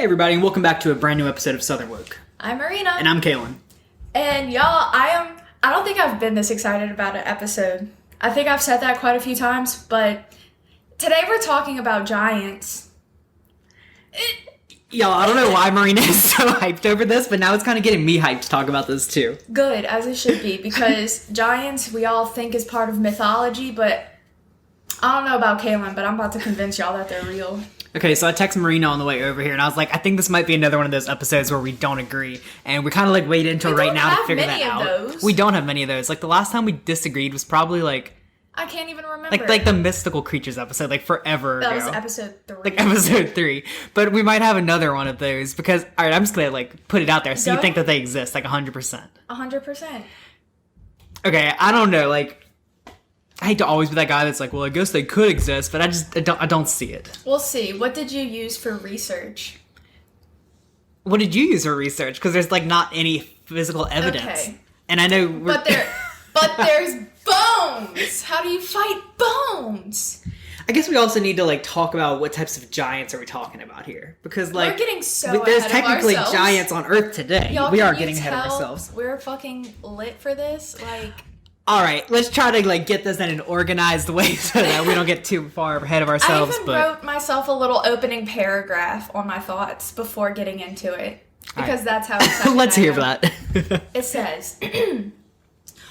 Hey everybody, and welcome back to a brand new episode of Southern Woke. I'm Marina. And I'm Kaylin. And y'all, I don't think I've been this excited about an episode. I think I've said that quite a few times, but today we're talking about giants. Y'all, I don't know why Marina is so hyped over this, but now it's kind of getting me hyped to talk about this too. Good, as it should be, because giants we all think is part of mythology, but I don't know about Kaylin, but I'm about to convince y'all that they're real. Okay, so I texted Marina on the way over here, and I was like, I think this might be another one of those episodes where we don't agree, and we kind of like waited until right now to figure that out. Those. We don't have many of those. Like the last time we disagreed was probably like I can't even remember. like the mystical creatures episode, like forever ago. That was episode 3. Like episode 3. But we might have another one of those because, all right, I'm just gonna like put it out there. So you think that they exist, like 100%. 100%. Okay, I don't know, like. I hate to always be that guy that's like, well, I guess they could exist, but I don't see it. We'll see. What did you use for research? What did you use for research? Because there's like not any physical evidence. Okay. And I know but there's bones. How do you fight bones? I guess we also need to like talk about what types of giants are we talking about here, because like we're getting so there's ahead technically of ourselves. giants on Earth today. Y'all, we are getting ahead of ourselves. We're fucking lit for this, like. All right, let's try to like get this in an organized way so that we don't get too far ahead of ourselves. I even wrote myself a little opening paragraph on my thoughts before getting into it because that's how excited let's I hear am. that. It says,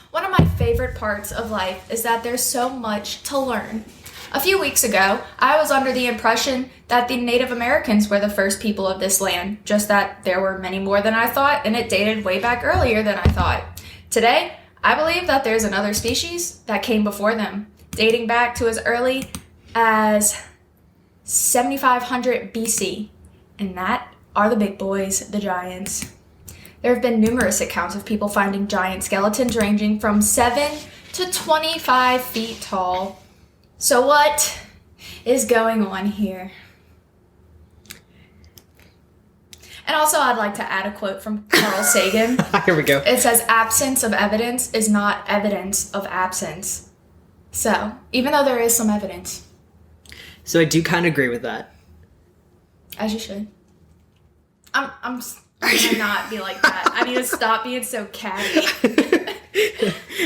one of my favorite parts of life is that there's so much to learn. A few weeks ago, I was under the impression that the Native Americans were the first people of this land, just that there were many more than I thought, and it dated way back earlier than I thought. Today, I believe that there's another species that came before them, dating back to as early as 7500 BC, and that are the big boys, the giants. There have been numerous accounts of people finding giant skeletons ranging from 7 to 25 feet tall. So what is going on here? And also, I'd like to add a quote from Carl Sagan. Here we go. It says, absence of evidence is not evidence of absence. So, even though there is some evidence. So I do kind of agree with that. As you should. I'm gonna not be like that. I need to stop being so catty.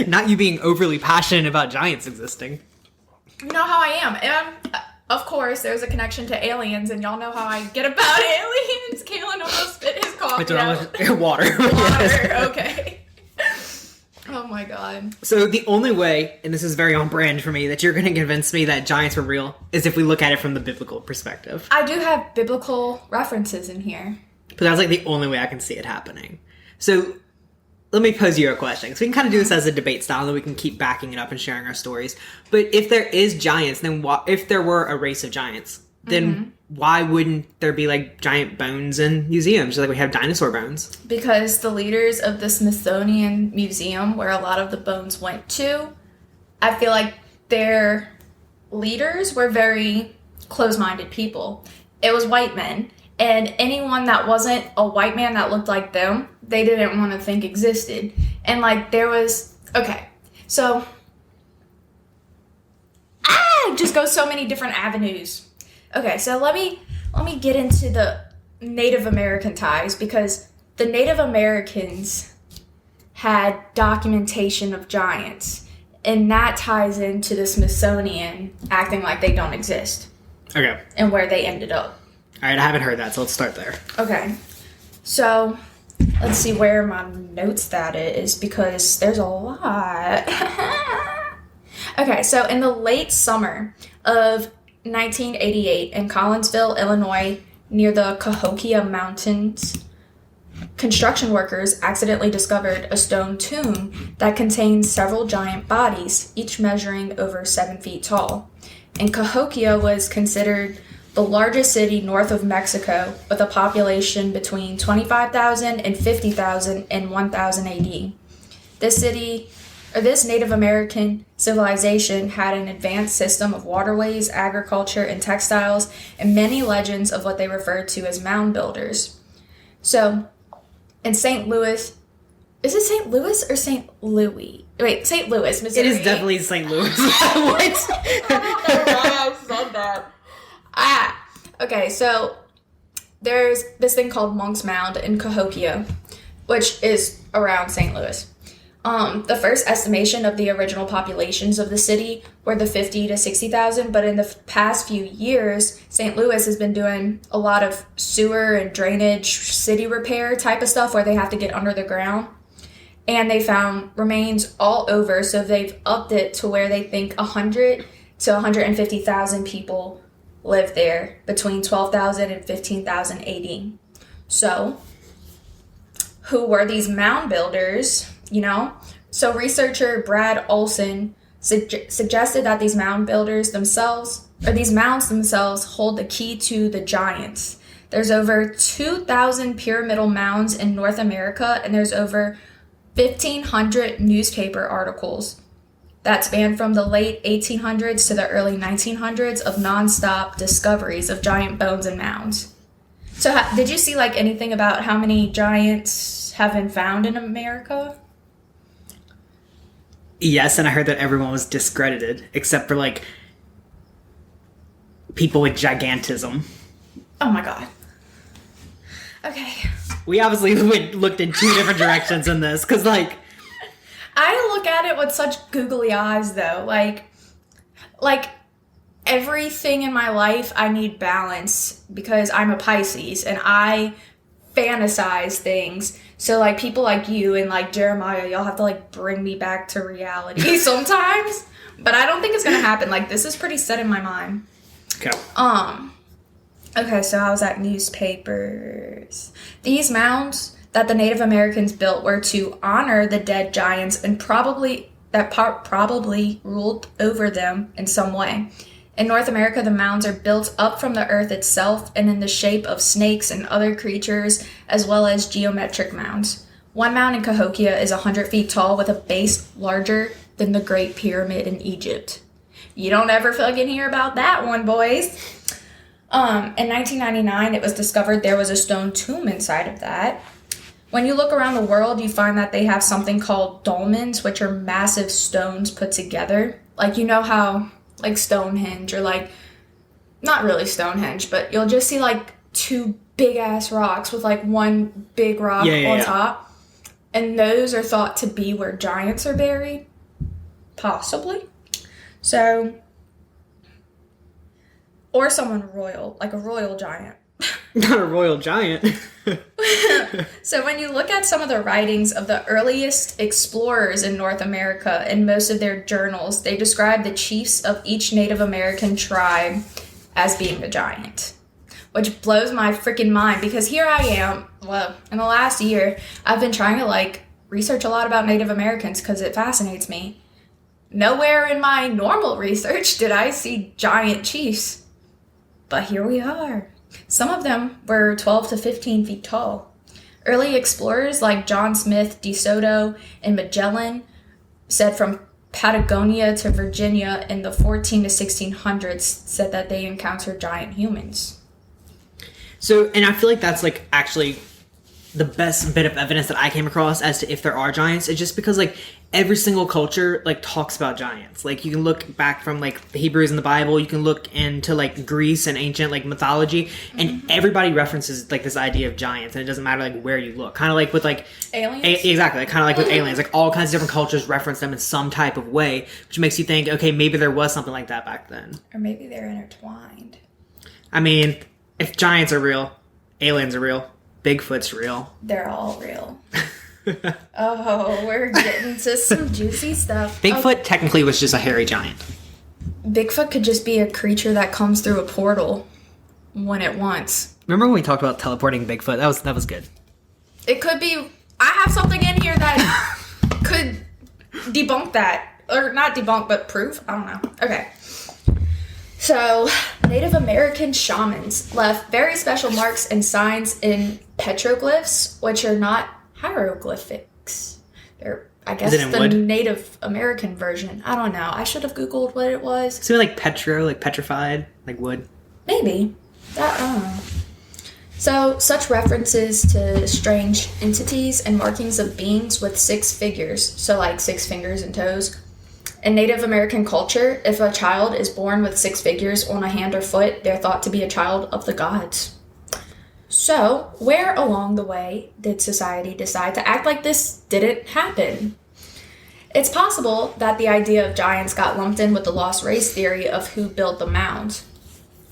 Not you being overly passionate about giants existing. You know how I am. And of course, there's a connection to aliens, and y'all know how I get about aliens. Kaylin almost spit his coffee out. Water. Water, okay. Oh my god. So the only way, and this is very on brand for me, that you're going to convince me that giants were real is if we look at it from the biblical perspective. I do have biblical references in here. But that's like the only way I can see it happening. So let me pose you a question. So we can kind of do this as a debate style, and then we can keep backing it up and sharing our stories. But if there is giants, then if there were a race of giants, then why wouldn't there be like giant bones in museums? Like we have dinosaur bones. Because the leaders of the Smithsonian Museum, where a lot of the bones went to, I feel like their leaders were very close-minded people. It was white men. And anyone that wasn't a white man that looked like them, they didn't want to think existed. And like there was, okay, so just go so many different avenues. Okay, so let me get into the Native American ties, because the Native Americans had documentation of giants, and that ties into the Smithsonian acting like they don't exist. Okay. And where they ended up. All right, I haven't heard that, so let's start there. Okay, so let's see where my notes that is, because there's a lot. Okay, so in the late summer of 1988 in Collinsville, Illinois, near the Cahokia Mountains, construction workers accidentally discovered a stone tomb that contained several giant bodies, each measuring over 7 feet tall. And Cahokia was considered the largest city north of Mexico, with a population between 25,000 and 50,000 in 1000 AD. This Native American civilization had an advanced system of waterways, agriculture, and textiles, and many legends of what they referred to as mound builders. So, in St. Louis, is it St. Louis or St. Louis? Wait, St. Louis, Missouri. It is definitely St. Louis. What? I don't know why I said that. Okay, so there's this thing called Monk's Mound in Cahokia, which is around St. Louis. The first estimation of the original populations of the city were the 50 to 60,000, but in the past few years, St. Louis has been doing a lot of sewer and drainage, city repair type of stuff where they have to get under the ground. And they found remains all over, so they've upped it to where they think 100 to 150,000 people live there between 12,000 and 15,000 AD. So, who were these mound builders? So researcher Brad Olson suggested that these mound builders themselves, or these mounds themselves, hold the key to the giants. There's over 2,000 pyramidal mounds in North America, and there's over 1,500 newspaper articles that span from the late 1800s to the early 1900s of nonstop discoveries of giant bones and mounds. So did you see anything about how many giants have been found in America? Yes, and I heard that everyone was discredited, except for, people with gigantism. Oh my god. Okay. We obviously looked in two different directions in this, because, I look at it with such googly eyes, though. Like, everything in my life, I need balance, because I'm a Pisces, and I fantasize things. So, people like you and, Jeremiah, y'all have to, bring me back to reality sometimes. But I don't think it's gonna happen. This is pretty set in my mind. Okay. Okay, so I was at newspapers. These mounds that the Native Americans built were to honor the dead giants and probably ruled over them in some way. In North America, the mounds are built up from the earth itself and in the shape of snakes and other creatures, as well as geometric mounds. One mound in Cahokia is 100 feet tall with a base larger than the Great Pyramid in Egypt. You don't ever fucking hear about that one, boys. In 1999, it was discovered there was a stone tomb inside of that. When you look around the world, you find that they have something called dolmens, which are massive stones put together. How... Stonehenge, or not really Stonehenge, but you'll just see two big ass rocks with one big rock on top, and those are thought to be where giants are buried, possibly. So, or someone royal, a royal giant. Not a royal giant. So when you look at some of the writings of the earliest explorers in North America, in most of their journals, they describe the chiefs of each Native American tribe as being the giant. Which blows my freaking mind, because here I am, in the last year, I've been trying to research a lot about Native Americans because it fascinates me. Nowhere in my normal research did I see giant chiefs. But here we are. Some of them were 12 to 15 feet tall. Early explorers like John Smith, De Soto, and Magellan said from Patagonia to Virginia in the 14 to 1600s said that they encountered giant humans. So, and I feel like that's actually the best bit of evidence that I came across as to if there are giants. It's just because every single culture talks about giants. You can look back from the Hebrews in the Bible, you can look into Greece and ancient mythology, and everybody references this idea of giants, and it doesn't matter where you look. Kind of with aliens. Exactly, kind of with aliens. All kinds of different cultures reference them in some type of way, which makes you think, okay, maybe there was something like that back then. Or maybe they're intertwined. I mean, if giants are real, aliens are real, Bigfoot's real. They're all real. Oh, we're getting to some juicy stuff. Bigfoot technically was just a hairy giant. Bigfoot could just be a creature that comes through a portal when it wants. Remember when we talked about teleporting Bigfoot? That was good. It could be... I have something in here that could debunk that. Or not debunk, but prove? I don't know. Okay. So, Native American shamans left very special marks and signs in petroglyphs, which are not hieroglyphics. They're, I guess, the wood? Native American version. I don't know. I should have Googled what it was. Something petrified, wood. Maybe. I don't know. So, such references to strange entities and markings of beings with 6 figures, so 6 fingers and toes. In Native American culture, if a child is born with 6 figures on a hand or foot, they're thought to be a child of the gods. So, where along the way did society decide to act like this didn't happen? It's possible that the idea of giants got lumped in with the lost race theory of who built the mounds.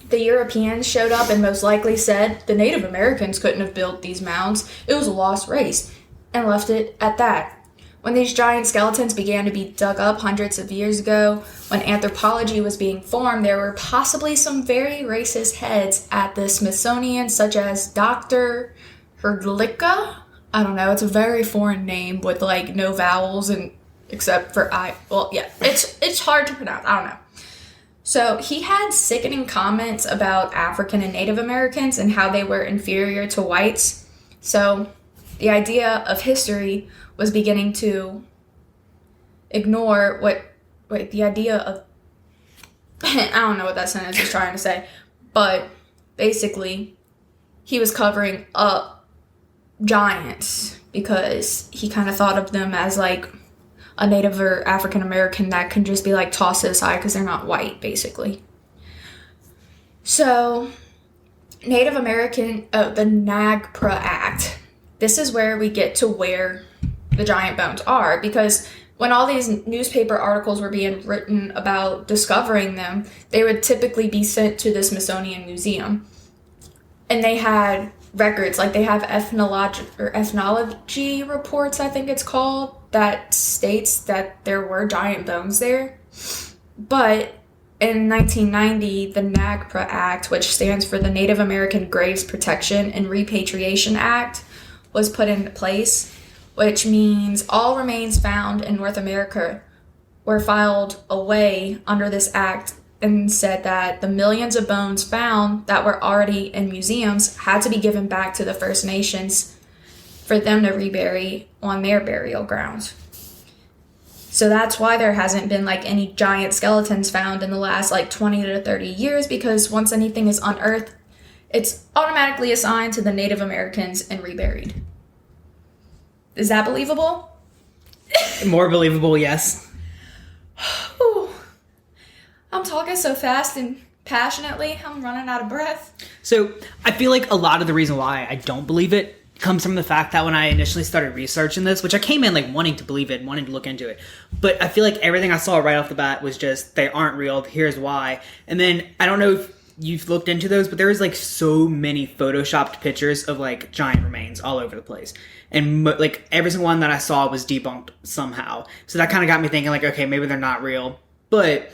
The Europeans showed up and most likely said the Native Americans couldn't have built these mounds, it was a lost race, and left it at that. When these giant skeletons began to be dug up hundreds of years ago, when anthropology was being formed, there were possibly some very racist heads at the Smithsonian, such as Dr. Hrdlicka. I don't know, it's a very foreign name with like no vowels and except for I. Well, yeah, it's hard to pronounce. I don't know. So he had sickening comments about African and Native Americans and how they were inferior to whites. So the idea of history was beginning to ignore the idea of, I don't know what that sentence is trying to say, but basically he was covering up giants because he kind of thought of them as like a Native or African American that can just be like tossed aside because they're not white, basically. So Native American, the NAGPRA Act, this is where we get to where the giant bones are, because when all these newspaper articles were being written about discovering them, they would typically be sent to the Smithsonian Museum. And they had records, like they have ethnology reports, I think it's called, that states that there were giant bones there. But in 1990, the NAGPRA Act, which stands for the Native American Graves Protection and Repatriation Act, was put into place, which means all remains found in North America were filed away under this act, and said that the millions of bones found that were already in museums had to be given back to the First Nations for them to rebury on their burial grounds. So that's why there hasn't been like any giant skeletons found in the last like 20 to 30 years, because once anything is unearthed, it's automatically assigned to the Native Americans and reburied. Is that believable? More believable, yes. Ooh. I'm talking so fast and passionately, I'm running out of breath. So I feel like a lot of the reason why I don't believe it comes from the fact that when I initially started researching this, which I came in like wanting to believe it, wanting to look into it, but I feel like everything I saw right off the bat was just, they aren't real, here's why. And then I don't know if you've looked into those, but there is like so many photoshopped pictures of like giant remains all over the place. And like every single one that I saw was debunked somehow. So that kind of got me thinking like, okay, maybe they're not real. But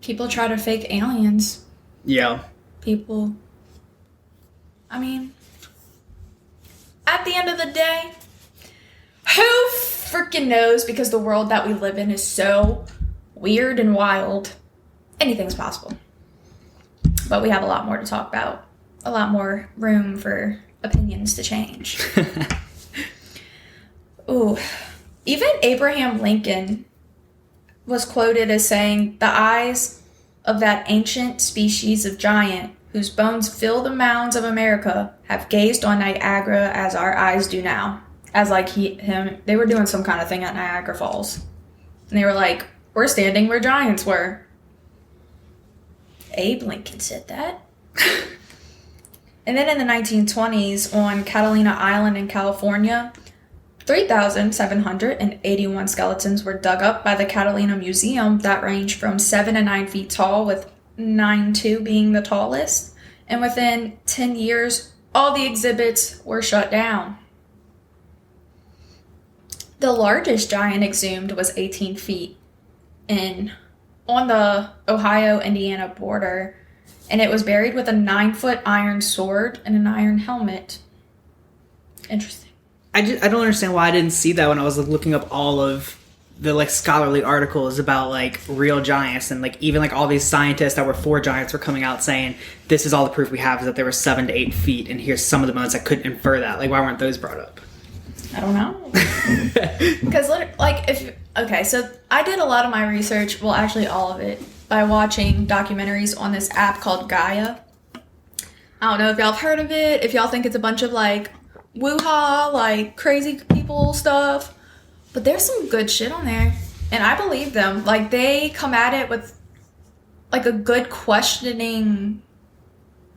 people try to fake aliens. Yeah. People. I mean, at the end of the day, who freaking knows, because the world that we live in is so weird and wild. Anything's possible. But we have a lot more to talk about. A lot more room for opinions to change. Ooh. Even Abraham Lincoln was quoted as saying, "The eyes of that ancient species of giant whose bones fill the mounds of America have gazed on Niagara as our eyes do now." As like they were doing some kind of thing at Niagara Falls. And they were like, we're standing where giants were. Abe Lincoln said that. And then in the 1920s, on Catalina Island in California, 3,781 skeletons were dug up by the Catalina Museum that range from 7 to 9 feet tall, with 9'2" being the tallest. And within 10 years, all the exhibits were shut down. The largest giant exhumed was 18 feet on the Ohio-Indiana border, and it was buried with a 9-foot iron sword and an iron helmet. Interesting. I don't understand why I didn't see that when I was looking up all of the like scholarly articles about like real giants, and like even like all these scientists that were for giants were coming out saying this is all the proof we have is that they were 7 to 8 feet, and here's some of the bones that couldn't infer that. Like, why weren't those brought up? I don't know. Because so I did a lot of my research, well actually all of it, by watching documentaries on this app called Gaia. I don't know if y'all have heard of it, if y'all think it's a bunch of like woo-ha, like crazy people stuff, but there's some good shit on there, and I believe them. Like, they come at it with like a good questioning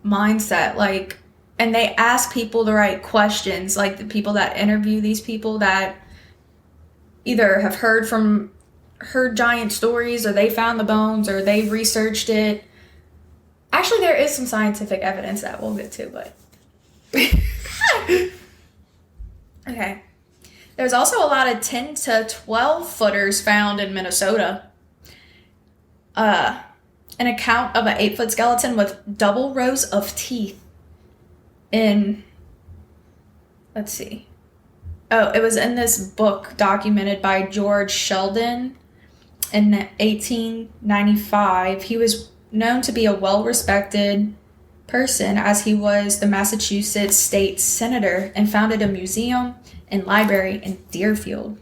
mindset. Like, and they ask people the right questions, like the people that interview these people that either have heard giant stories, or they found the bones, or they researched it. Actually, there is some scientific evidence that we'll get to, but okay. There's also a lot of 10 to 12 footers found in Minnesota. An account of an 8-foot skeleton with double rows of teeth in, let's see. Oh, it was in this book documented by George Sheldon in 1895. He was known to be a well-respected person, as he was the Massachusetts state senator and founded a museum and library in Deerfield.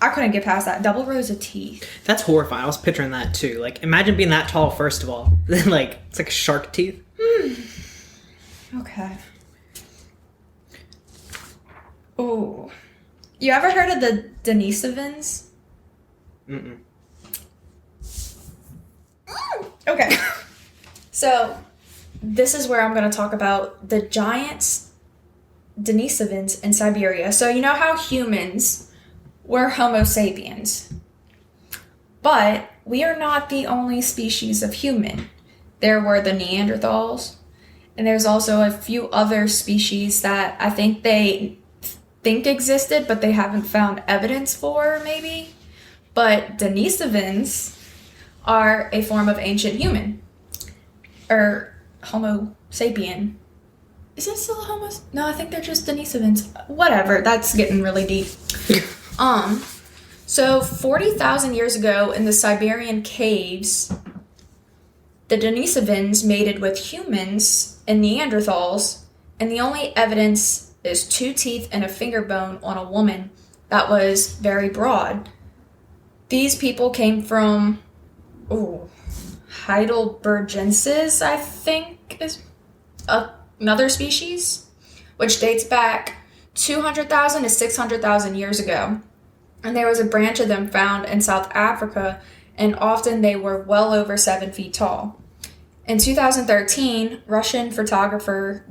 I couldn't get past that. Double rows of teeth. That's horrifying. I was picturing that too. Like, imagine being that tall, first of all. Then, like, it's like shark teeth. Okay. Oh. You ever heard of the Denisovans? Mm-mm. Okay. So, this is where I'm going to talk about the giants Denisovans in Siberia. So, you know how humans were Homo sapiens? But we are not the only species of human. There were the Neanderthals, and there's also a few other species that I think they think existed, but they haven't found evidence for, maybe. But Denisovans are a form of ancient human. Or Homo sapien. Is it still a Homo? No, I think they're just Denisovans. Whatever, that's getting really deep. So 40,000 years ago in the Siberian caves, the Denisovans mated with humans and Neanderthals, and the only evidence is 2 teeth and a finger bone on a woman that was very broad. These people came from Heidelbergensis, I think, is another species, which dates back 200,000 to 600,000 years ago. And there was a branch of them found in South Africa, and often they were well over 7 feet tall. In 2013, Russian photographer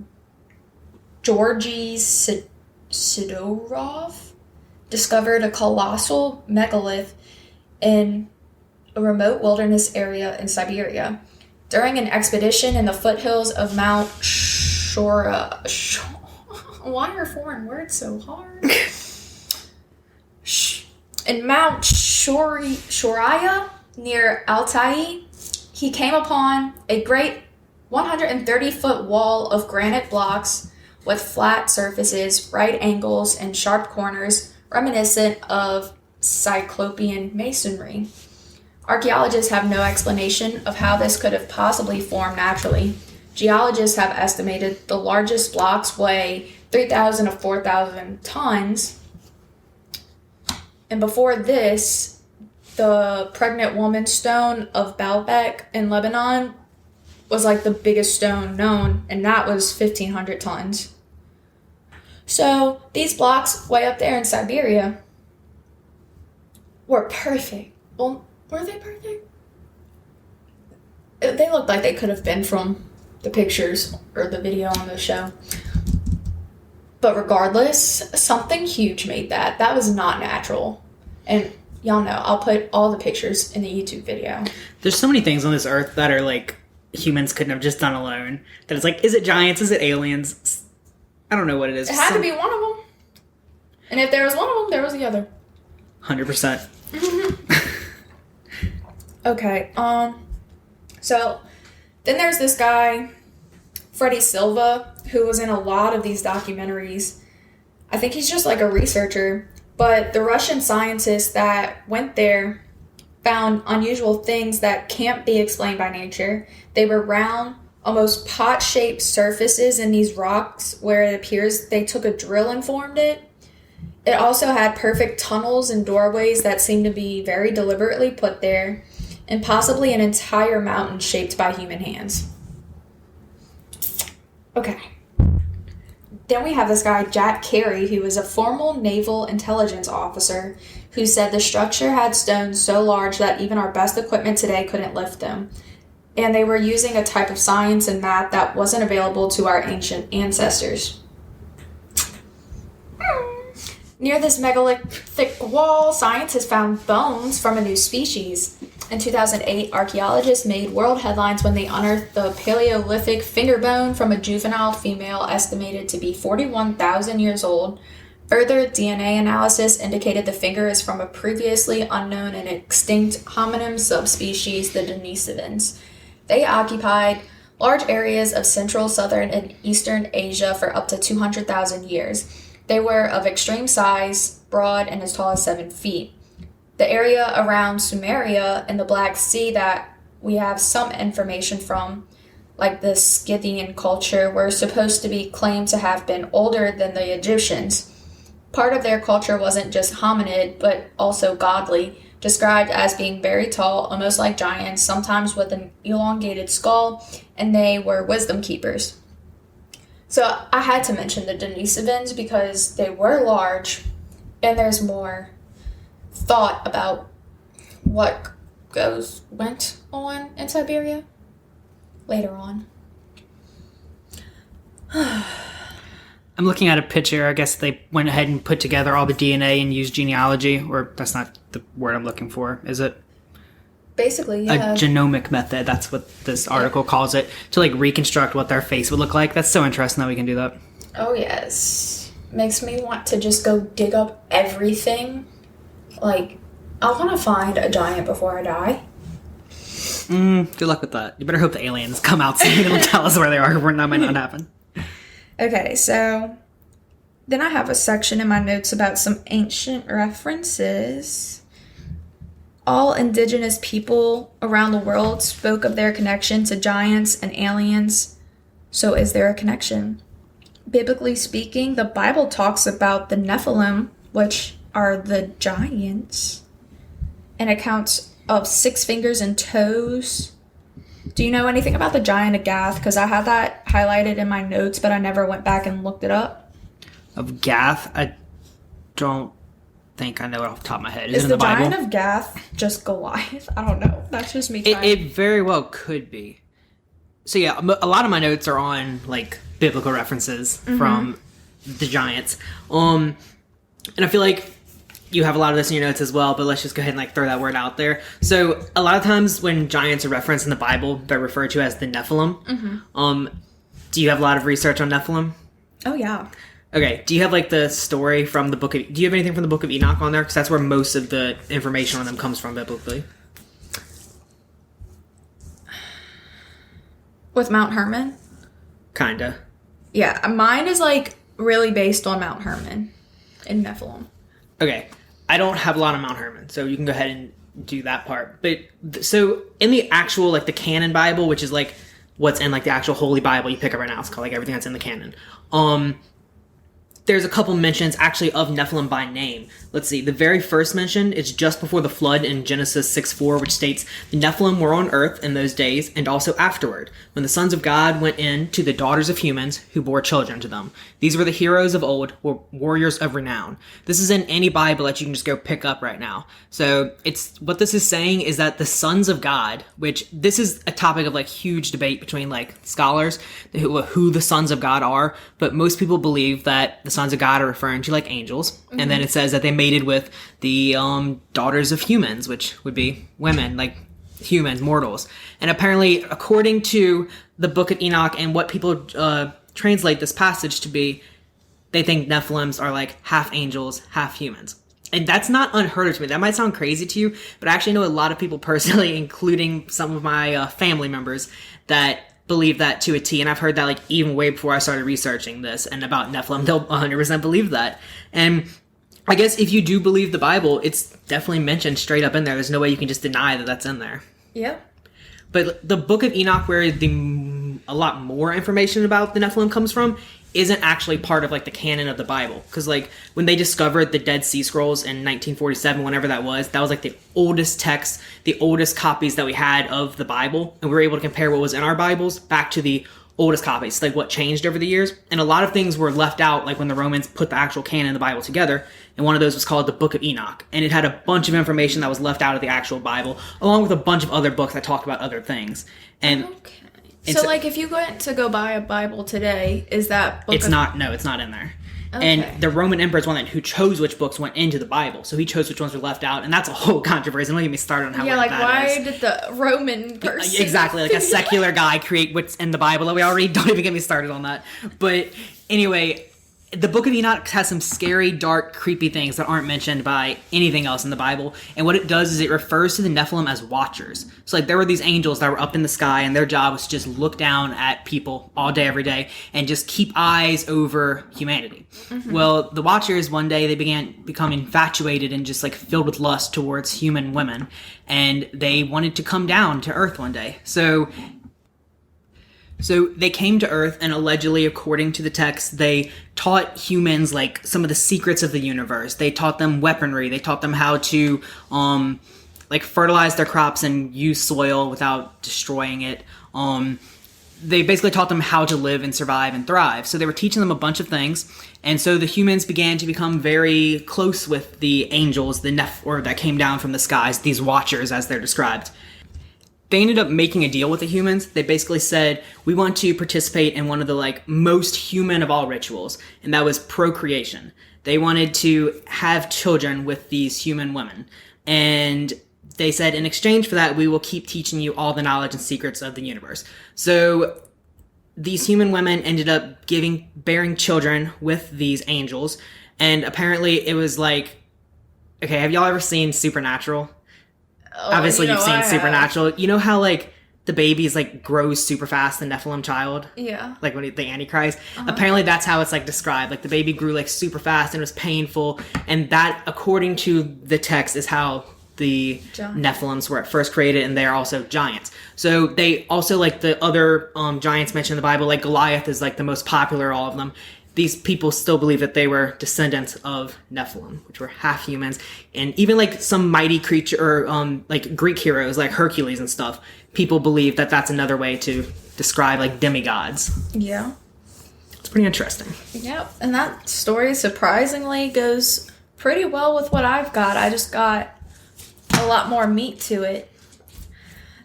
Georgy Sidorov discovered a colossal megalith in a remote wilderness area in Siberia. During an expedition in the foothills of Mount Shora... Why are foreign words so hard? In Mount Shoraya, near Altai, he came upon a great 130-foot wall of granite blocks with flat surfaces, right angles, and sharp corners reminiscent of Cyclopean masonry. Archaeologists have no explanation of how this could have possibly formed naturally. Geologists have estimated the largest blocks weigh 3,000 to 4,000 tons. And before this, the pregnant woman stone of Baalbek in Lebanon was like the biggest stone known, and that was 1,500 tons. So these blocks way up there in Siberia were perfect. Well, were they perfect? They looked like they could have been from the pictures or the video on the show. But regardless, something huge made that. That was not natural. And y'all know, I'll put all the pictures in the YouTube video. There's so many things on this earth that are like humans couldn't have just done alone. That it's like, is it giants? Is it aliens? I don't know what it is. It had to be one of them. And if there was one of them, there was the other. 100%. Okay, so then there's this guy, Freddie Silva, who was in a lot of these documentaries. I think he's just like a researcher, but the Russian scientists that went there found unusual things that can't be explained by nature. They were round, almost pot-shaped surfaces in these rocks where it appears they took a drill and formed it. It also had perfect tunnels and doorways that seemed to be very deliberately put there, and possibly an entire mountain shaped by human hands. Okay. Then we have this guy, Jack Carey, who was a former naval intelligence officer, who said the structure had stones so large that even our best equipment today couldn't lift them. and they were using a type of science and math that wasn't available to our ancient ancestors. Near this megalithic wall, scientists found bones from a new species. In 2008, archaeologists made world headlines when they unearthed the Paleolithic finger bone from a juvenile female estimated to be 41,000 years old. Further DNA analysis indicated the finger is from a previously unknown and extinct hominin subspecies, the Denisovans. They occupied large areas of central, southern, and eastern Asia for up to 200,000 years. They were of extreme size, broad, and as tall as 7 feet. The area around Sumeria and the Black Sea that we have some information from, like the Scythian culture, were supposed to be claimed to have been older than the Egyptians. Part of their culture wasn't just hominid, but also godly, described as being very tall, almost like giants, sometimes with an elongated skull, and they were wisdom keepers. So I had to mention the Denisovans because they were large, and there's more thought about what went on in Siberia later on. I'm looking at a picture. I guess they went ahead and put together all the DNA and used genealogy, or that's not the word I'm looking for, is it? Basically, yeah. A genomic method, that's what this article calls it, to like reconstruct what their face would look like. That's so interesting that we can do that. Oh, yes. Makes me want to just go dig up everything. Like, I want to find a giant before I die. Good luck with that. You better hope the aliens come out soon and will tell us where they are, or that might not happen. Okay, so then I have a section in my notes about some ancient references. All indigenous people around the world spoke of their connection to giants and aliens. So is there a connection? Biblically speaking, the Bible talks about the Nephilim, which are the giants, and accounts of 6 fingers and toes. Do you know anything about the giant of Gath? Because I had that highlighted in my notes, but I never went back and looked it up. Of Gath? I don't think I know it off the top of my head. Is it in the the Bible? giant of Gath just Goliath? I don't know. That's just me trying. It very well could be. So yeah, a lot of my notes are on like biblical references from the giants. And I feel like you have a lot of this in your notes as well, but let's just go ahead and like throw that word out there. So a lot of times when giants are referenced in the Bible, they're referred to as the Nephilim. Do you have a lot of research on Nephilim? Oh yeah. Okay. Do you have like the story from the book of, do you have anything from the book of Enoch on there? Because that's where most of the information on them comes from biblically. With Mount Hermon? Kinda. Yeah, mine is like really based on Mount Hermon in Nephilim. Okay. I don't have a lot on Mount Hermon, so you can go ahead and do that part. But so in the actual like the canon Bible, which is like what's in like the actual Holy Bible you pick up right now, it's called like everything that's in the canon. There's a couple mentions actually of Nephilim by name. Let's see. The very first mention is just before the flood in Genesis 6:4, which states, the Nephilim were on earth in those days and also afterward, when the sons of God went in to the daughters of humans who bore children to them. These were the heroes of old, warriors of renown. This is in any Bible that you can just go pick up right now. So it's what this is saying is that the sons of God, which this is a topic of like huge debate between like scholars who the sons of God are, but most people believe that the sons of God are referring to like angels, and then it says that they mated with the daughters of humans, which would be women, like humans, mortals. And apparently, according to the Book of Enoch and what people translate this passage to be, they think Nephilims are like half angels, half humans. And that's not unheard of to me. That might sound crazy to you, but I actually know a lot of people personally, including some of my family members, that believe that to a T. And I've heard that like even way before I started researching this and about Nephilim, they'll 100% believe that. And I guess if you do believe the Bible, it's definitely mentioned straight up in there. There's no way you can just deny that that's in there. Yeah. But the Book of Enoch, where a lot more information about the Nephilim comes from, isn't actually part of like the canon of the Bible. Because like when they discovered the Dead Sea Scrolls in 1947, whenever that was like the oldest text, the oldest copies that we had of the Bible, and we were able to compare what was in our Bibles back to the oldest copies, like what changed over the years. And a lot of things were left out, like when the Romans put the actual canon of the Bible together. And one of those was called the Book of Enoch. And it had a bunch of information that was left out of the actual Bible, along with a bunch of other books that talked about other things. And so like if you went to go buy a Bible today, is that book? It's not in there. Okay. And the Roman emperor is one who chose which books went into the Bible. So he chose which ones were left out. And that's a whole controversy. Don't get me started on how that why is. did the Roman person... Exactly, like a secular guy create what's in the Bible. We already... Don't even get me started on that. But anyway... The Book of Enoch has some scary, dark, creepy things that aren't mentioned by anything else in the Bible. And what it does is it refers to the Nephilim as watchers. So, like, there were these angels that were up in the sky, and their job was to just look down at people all day, every day, and just keep eyes over humanity. Mm-hmm. Well, the watchers, one day, they began becoming infatuated and just, like, filled with lust towards human women. And they wanted to come down to Earth one day. So they came to Earth, and allegedly, according to the text, they taught humans, like, some of the secrets of the universe. They taught them weaponry. They taught them how to, fertilize their crops and use soil without destroying it. They basically taught them how to live and survive and thrive. So they were teaching them a bunch of things. And so the humans began to become very close with the angels, that came down from the skies, these watchers, as they're described. They ended up making a deal with the humans. They basically said, we want to participate in one of the most human of all rituals, and that was procreation. They wanted to have children with these human women. And they said, in exchange for that, we will keep teaching you all the knowledge and secrets of the universe. So these human women ended up bearing children with these angels. And apparently it was okay, have y'all ever seen Supernatural? Obviously, you've seen Supernatural. You know how, the baby's, grows super fast, the Nephilim child? Yeah. When the Antichrist? Uh-huh. Apparently, that's how it's, described. The baby grew, super fast and it was painful. And that, according to the text, is how the Nephilims were at first created, and they're also giants. So, they also, the other giants mentioned in the Bible, Goliath is, the most popular of all of them. These people still believe that they were descendants of Nephilim, which were half humans. And even some mighty creature, or Greek heroes like Hercules and stuff, people believe that that's another way to describe demigods. Yeah. It's pretty interesting. Yep. And that story surprisingly goes pretty well with what I've got. I just got a lot more meat to it.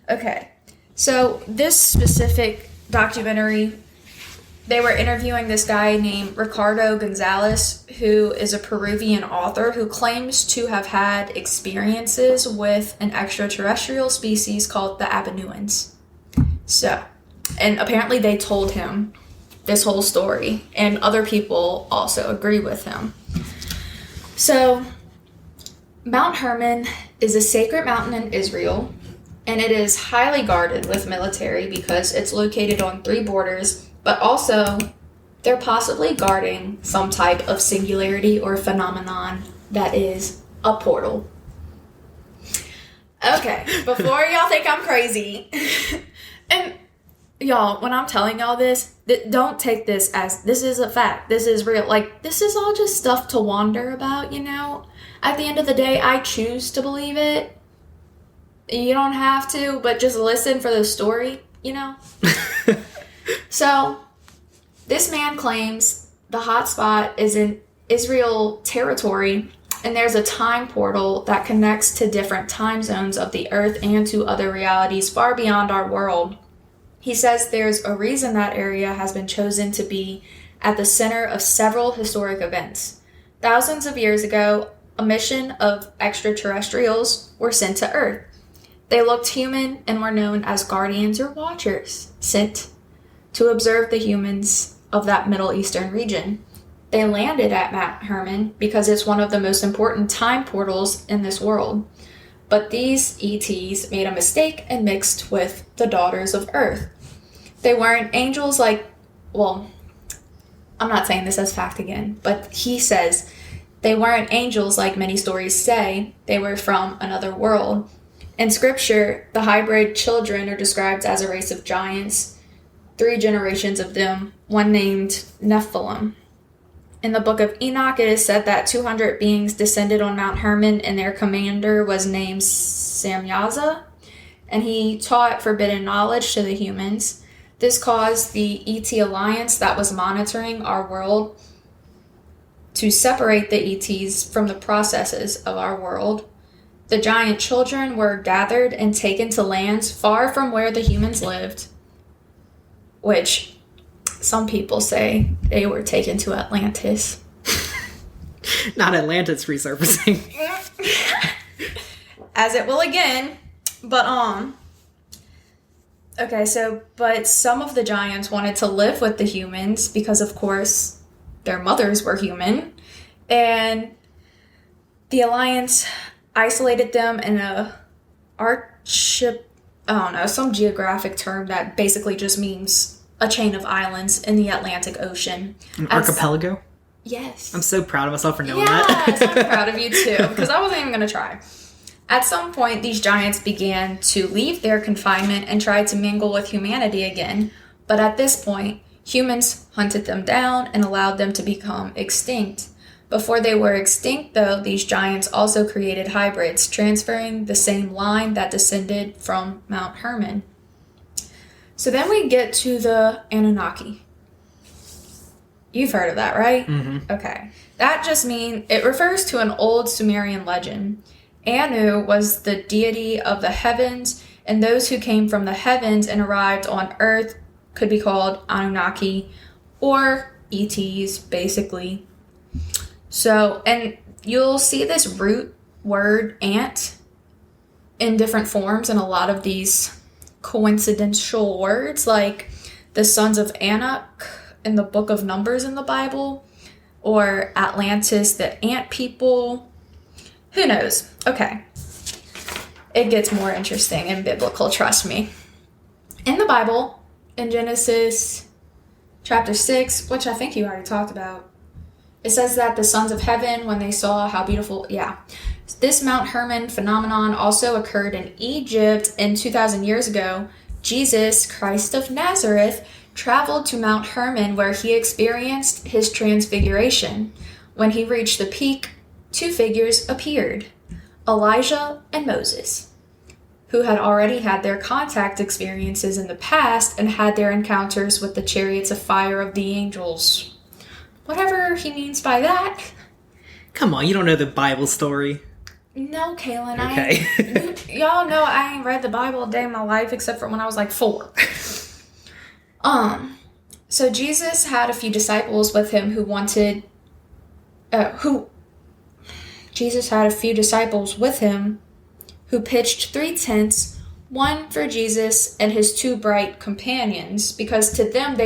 Okay. So this specific documentary, they were interviewing this guy named Ricardo Gonzalez, who is a Peruvian author who claims to have had experiences with an extraterrestrial species called the Abenuans. So, and apparently they told him this whole story, and other people also agree with him. So, Mount Hermon is a sacred mountain in Israel, and it is highly guarded with military because it's located on 3 borders. But also, they're possibly guarding some type of singularity or phenomenon that is a portal. Okay, before y'all think I'm crazy, and y'all, when I'm telling y'all this, don't take this as this is a fact, this is real. This is all just stuff to wonder about, At the end of the day, I choose to believe it. You don't have to, but just listen for the story, So, this man claims the hotspot is in Israel territory, and there's a time portal that connects to different time zones of the earth and to other realities far beyond our world. He says there's a reason that area has been chosen to be at the center of several historic events. Thousands of years ago, a mission of extraterrestrials were sent to Earth. They looked human and were known as guardians or watchers, sent to observe the humans of that Middle Eastern region. They landed at Mount Hermon because it's one of the most important time portals in this world. But these ETs made a mistake and mixed with the daughters of Earth. They weren't angels I'm not saying this as fact again, but he says they weren't angels like many stories say. They were from another world. In scripture, the hybrid children are described as a race of giants, 3 generations of them, one named Nephilim. In the book of Enoch, it is said that 200 beings descended on Mount Hermon, and their commander was named Samyaza, and he taught forbidden knowledge to the humans. This caused the ET Alliance that was monitoring our world to separate the ETs from the processes of our world. The giant children were gathered and taken to lands far from where the humans lived, which some people say they were taken to Atlantis. Not Atlantis resurfacing. As it will again, but okay, but some of the giants wanted to live with the humans because, of course, their mothers were human, and the Alliance isolated them in some geographic term that basically just means a chain of islands in the Atlantic Ocean. An archipelago? Yes. I'm so proud of myself for knowing that. Yes, I'm proud of you too, because I wasn't even going to try. At some point, these giants began to leave their confinement and try to mingle with humanity again. But at this point, humans hunted them down and allowed them to become extinct. Before they were extinct, though, these giants also created hybrids, transferring the same line that descended from Mount Hermon. So then we get to the Anunnaki. You've heard of that, right? Mm-hmm. Okay. That just means it refers to an old Sumerian legend. Anu was the deity of the heavens, and those who came from the heavens and arrived on Earth could be called Anunnaki or ETs, basically. So, and you'll see this root word ant in different forms in a lot of these coincidental words, like the sons of Anak in the book of Numbers in the Bible, or Atlantis, the ant people. Who knows? Okay. It gets more interesting and biblical, trust me. In the Bible, in Genesis chapter 6, which I think you already talked about, it says that the sons of heaven, when they saw how beautiful, this Mount Hermon phenomenon also occurred in Egypt, and 2,000 years ago, Jesus, Christ of Nazareth, traveled to Mount Hermon where he experienced his transfiguration. When he reached the peak, two figures appeared, Elijah and Moses, who had already had their contact experiences in the past and had their encounters with the chariots of fire of the angels. Whatever he means by that. Come on, you don't know the Bible story. No, Kaylin. Okay. Y'all know I ain't read the Bible a day in my life except for when I was like 4. So Jesus had a few disciples with him Jesus had a few disciples with him who pitched 3 tents, one for Jesus and his 2 bright companions, because to them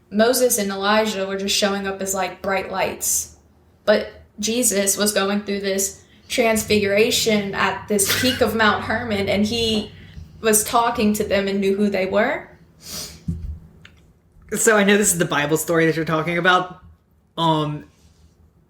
Moses and Elijah were just showing up as like bright lights. But Jesus was going through this transfiguration at this peak of Mount Hermon, and he was talking to them and knew who they were. So I know this is the Bible story that you're talking about,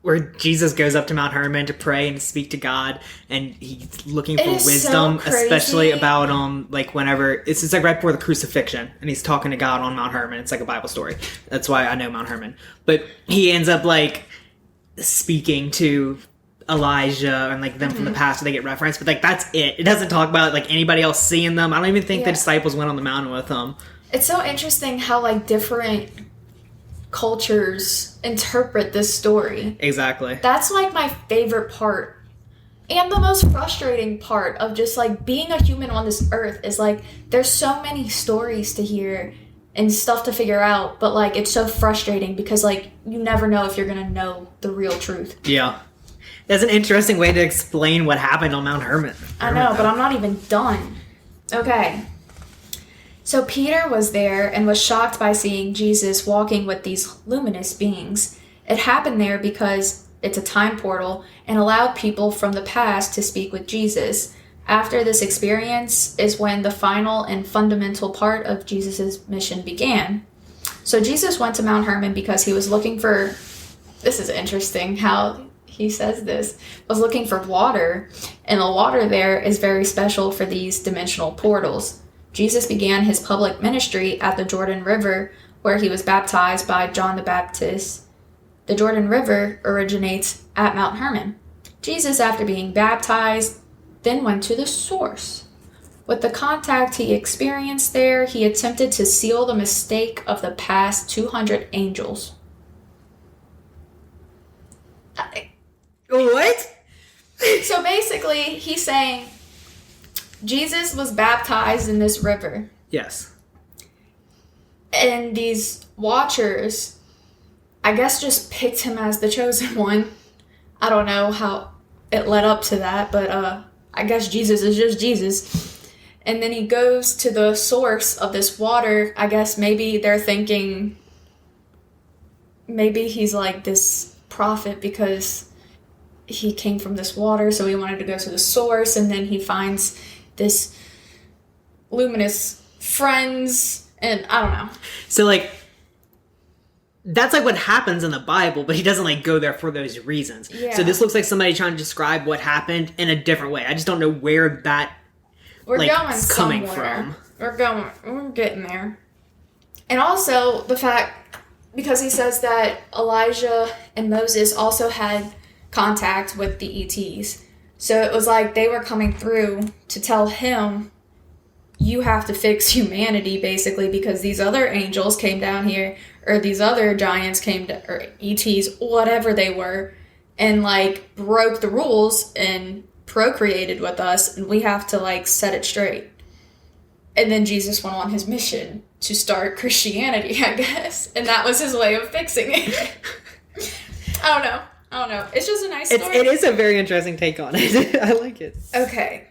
where Jesus goes up to Mount Hermon to pray and to speak to God, and he's looking for wisdom, so especially about like whenever it's like right before the crucifixion, and he's talking to God on Mount Hermon. It's like a Bible story. That's why I know Mount Hermon. But he ends up like speaking to Elijah and like them from the past, so they get referenced. But like that's it. It doesn't talk about like anybody else seeing them. I don't even think the disciples went on the mountain with them. It's so interesting how like different cultures interpret this story. Exactly. That's like my favorite part and the most frustrating part of just like being a human on this earth is like there's so many stories to hear and stuff to figure out, but like it's so frustrating because like you never know if you're gonna know the real truth. Yeah. That's an interesting way to explain what happened on Mount Hermon. I know, but I'm not even done. Okay. So Peter was there and was shocked by seeing Jesus walking with these luminous beings. It happened there because it's a time portal and allowed people from the past to speak with Jesus. After this experience is when the final and fundamental part of Jesus' mission began. So Jesus went to Mount Hermon because he was looking for, this is interesting how he says this, was looking for water, and the water there is very special for these dimensional portals. Jesus began his public ministry at the Jordan River, where he was baptized by John the Baptist. The Jordan River originates at Mount Hermon. Jesus, after being baptized, then went to the source. With the contact he experienced there, he attempted to seal the mistake of the past 200 angels. What? So basically, he's saying Jesus was baptized in this river. Yes. And these watchers, I guess, just picked him as the chosen one. I don't know how it led up to that, but I guess Jesus is just Jesus. And then he goes to the source of this water. I guess maybe they're thinking maybe he's like this prophet because he came from this water, so he wanted to go to the source, and then he finds this luminous friends, and I don't know. So, like, that's like what happens in the Bible, but he doesn't like go there for those reasons. Yeah. So this looks like somebody trying to describe what happened in a different way. I just don't know where that We're like, going coming somewhere. from. We're getting there. And also the fact, because he says that Elijah and Moses also had contact with the ETs. So it was like they were coming through to tell him, you have to fix humanity, basically, because these other angels came down here, or these other giants came to, or ETs, whatever they were, and like broke the rules and procreated with us, and we have to like set it straight. And then Jesus went on his mission to start Christianity, I guess, and that was his way of fixing it. I don't know. It's just a nice story. It is a very interesting take on it. I like it. Okay.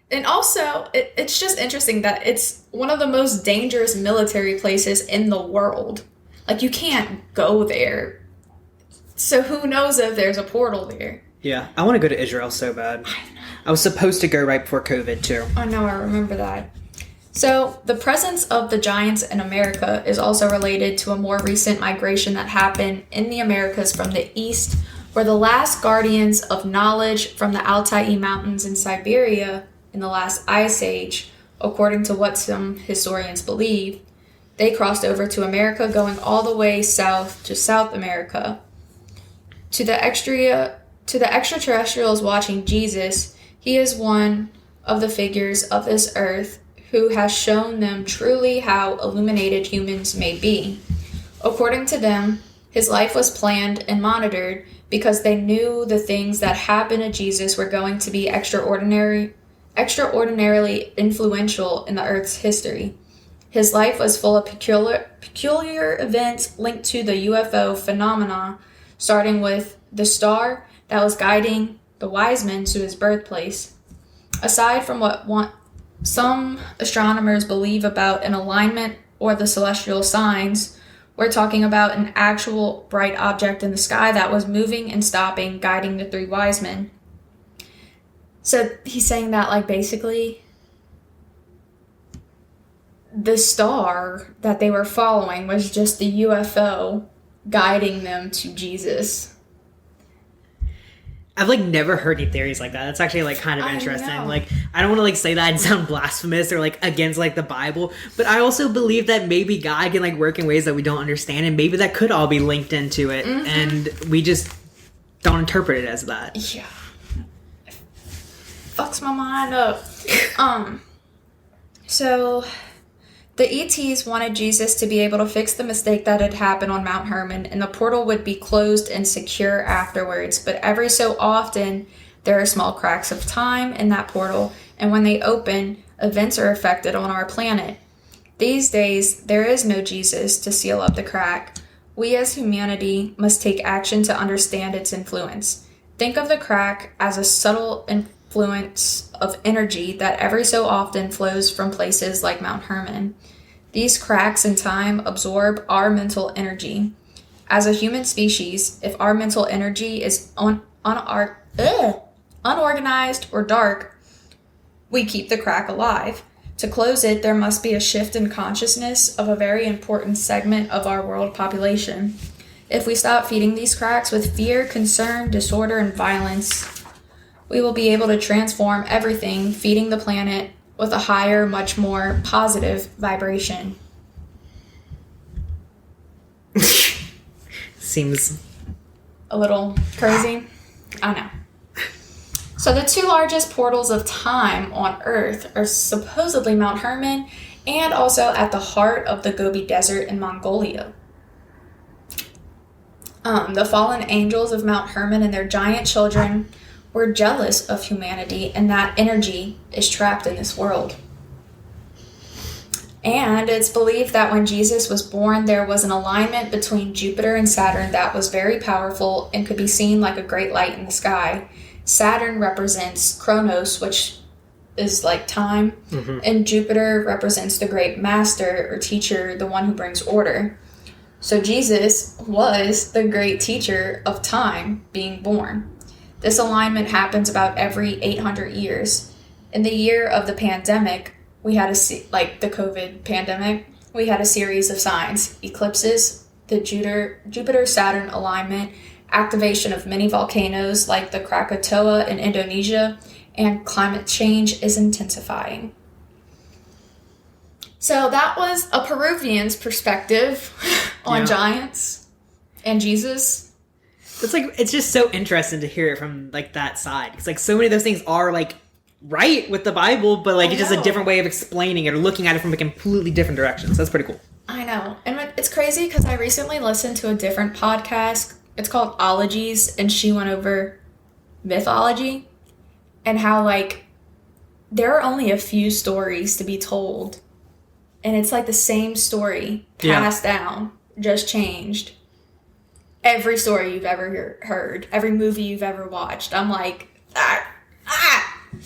And also, it's just interesting that it's one of the most dangerous military places in the world. Like, you can't go there. So who knows if there's a portal there. Yeah, I want to go to Israel so bad. I was supposed to go right before COVID, too. I know, I remember that. So, the presence of the giants in America is also related to a more recent migration that happened in the Americas from the east, where the last guardians of knowledge from the Altai Mountains in Siberia in the last ice age, according to what some historians believe, they crossed over to America, going all the way south to South America. To the extraterrestrials watching Jesus, he is one of the figures of this earth who has shown them truly how illuminated humans may be. According to them, his life was planned and monitored because they knew the things that happened to Jesus were going to be extraordinarily influential in the Earth's history. His life was full of peculiar events linked to the UFO phenomena, starting with the star that was guiding the wise men to his birthplace. Aside from what some astronomers believe about an alignment or the celestial signs, we're talking about an actual bright object in the sky that was moving and stopping, guiding the three wise men. So he's saying that, like, basically the star that they were following was just the UFO guiding them to Jesus. I've like never heard any theories like that. That's actually like kind of interesting. Like, I don't want to like say that and sound blasphemous or like against like the Bible, but I also believe that maybe God can like work in ways that we don't understand, and maybe that could all be linked into it, and we just don't interpret it as that. Yeah. Fucks my mind up. So the ETs wanted Jesus to be able to fix the mistake that had happened on Mount Hermon, and the portal would be closed and secure afterwards. But every so often, there are small cracks of time in that portal, and when they open, events are affected on our planet. These days, there is no Jesus to seal up the crack. We as humanity must take action to understand its influence. Think of the crack as a subtle influence of energy that every so often flows from places like Mount Hermon. These cracks in time absorb our mental energy. As a human species, if our mental energy is unorganized or dark, we keep the crack alive. To close it, there must be a shift in consciousness of a very important segment of our world population. If we stop feeding these cracks with fear, concern, disorder, and violence, we will be able to transform everything, feeding the planet with a higher, much more positive vibration. Seems a little crazy. I know. So So the two largest portals of time on Earth are supposedly Mount Hermon and also at the heart of the Gobi Desert in Mongolia. The fallen angels of Mount Hermon and their giant children were jealous of humanity, and that energy is trapped in this world. And it's believed that when Jesus was born, there was an alignment between Jupiter and Saturn that was very powerful and could be seen like a great light in the sky. Saturn represents Chronos, which is like time, and Jupiter represents the great master or teacher, the one who brings order. So Jesus was the great teacher of time being born. This alignment happens about every 800 years. In the year of the pandemic, we had the COVID pandemic, we had a series of signs: eclipses, the Jupiter-Saturn alignment, activation of many volcanoes like the Krakatoa in Indonesia, and climate change is intensifying. So that was a Peruvian's perspective on giants and Jesus. It's just so interesting to hear it from like that side. It's like so many of those things are like right with the Bible, but like it's just a different way of explaining it or looking at it from a completely different direction. So that's pretty cool. I know. And it's crazy because I recently listened to a different podcast. It's called Ologies, and she went over mythology and how like there are only a few stories to be told. And it's like the same story passed down, just changed. Every story you've ever heard, every movie you've ever watched. I'm like,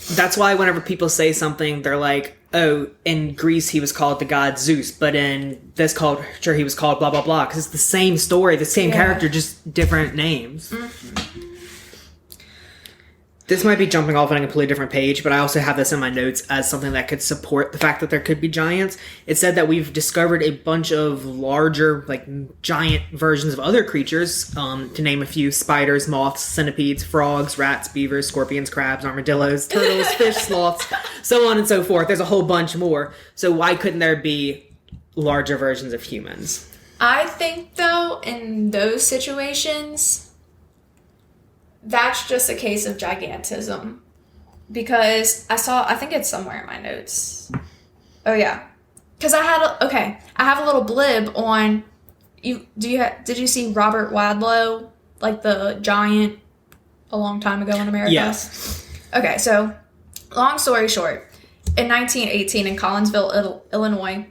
That's why whenever people say something, they're like, oh, in Greece he was called the god Zeus, but in this culture he was called blah, blah, blah. Because it's the same story, the same character, just different names. Mm-hmm. This might be jumping off on a completely different page, but I also have this in my notes as something that could support the fact that there could be giants. It said that we've discovered a bunch of larger, like, giant versions of other creatures, to name a few: spiders, moths, centipedes, frogs, rats, beavers, scorpions, crabs, armadillos, turtles, fish, sloths, so on and so forth. There's a whole bunch more. So why couldn't there be larger versions of humans? I think, though, in those situations, that's just a case of gigantism. Because I think it's somewhere in my notes. Oh, yeah. Because I have a little blib on, did you see Robert Wadlow, like the giant, a long time ago in America? Yes. Okay, so, long story short, in 1918 in Collinsville, Illinois,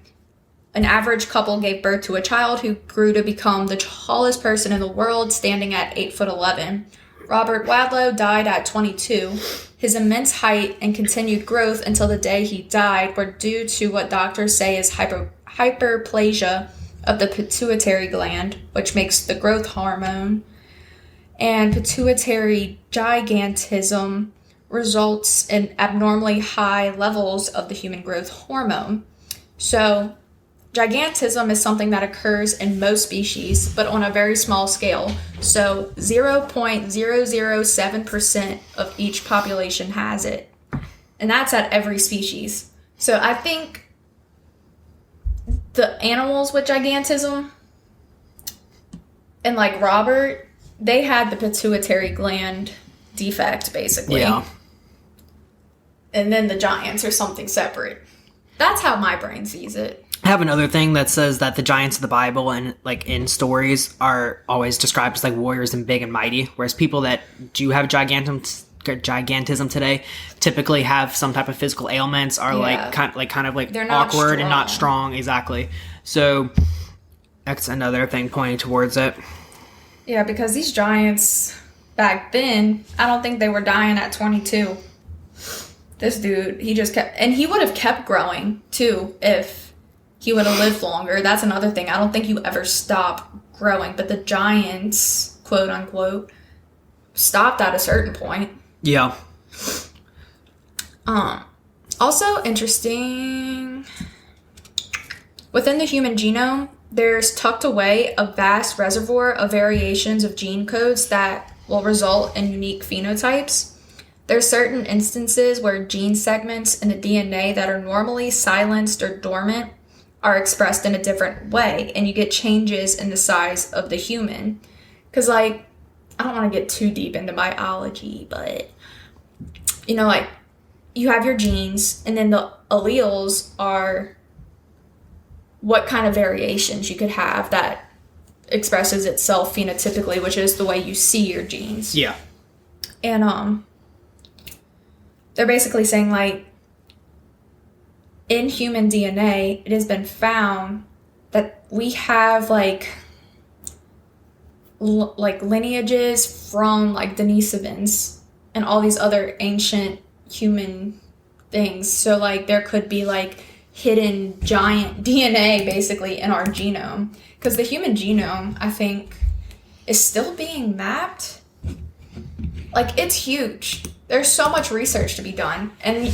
an average couple gave birth to a child who grew to become the tallest person in the world, standing at 8'11". Robert Wadlow died at 22. His immense height and continued growth until the day he died were due to what doctors say is hyperplasia of the pituitary gland, which makes the growth hormone. And pituitary gigantism results in abnormally high levels of the human growth hormone. So, gigantism is something that occurs in most species, but on a very small scale. So 0.007% of each population has it. And that's at every species. So I think the animals with gigantism, and like Robert, they had the pituitary gland defect, basically. Yeah. And then the giants are something separate. That's how my brain sees it. I have another thing that says that the giants of the Bible and like in stories are always described as like warriors and big and mighty, whereas people that do have gigantism today typically have some type of physical ailments, are kind of they're not awkward strong. And not strong. Exactly. So that's another thing pointing towards it. Yeah, because these giants back then, I don't think they were dying at 22. This dude, he just kept, and he would have kept growing too if he would have lived longer. That's another thing. I don't think you ever stop growing, but the giants, quote unquote, stopped at a certain point. Yeah. Also interesting, within the human genome, there's tucked away a vast reservoir of variations of gene codes that will result in unique phenotypes. There's certain instances where gene segments in the DNA that are normally silenced or dormant are expressed in a different way, and you get changes in the size of the human. Because, like, I don't want to get too deep into biology, but you know, like, you have your genes, and then the alleles are what kind of variations you could have that expresses itself phenotypically, which is the way you see your genes. Yeah. And they're basically saying, like, in human DNA, it has been found that we have, like lineages from, like, Denisovans and all these other ancient human things. So, like, there could be, like, hidden giant DNA, basically, in our genome. Because the human genome, I think, is still being mapped. Like, it's huge. There's so much research to be done. And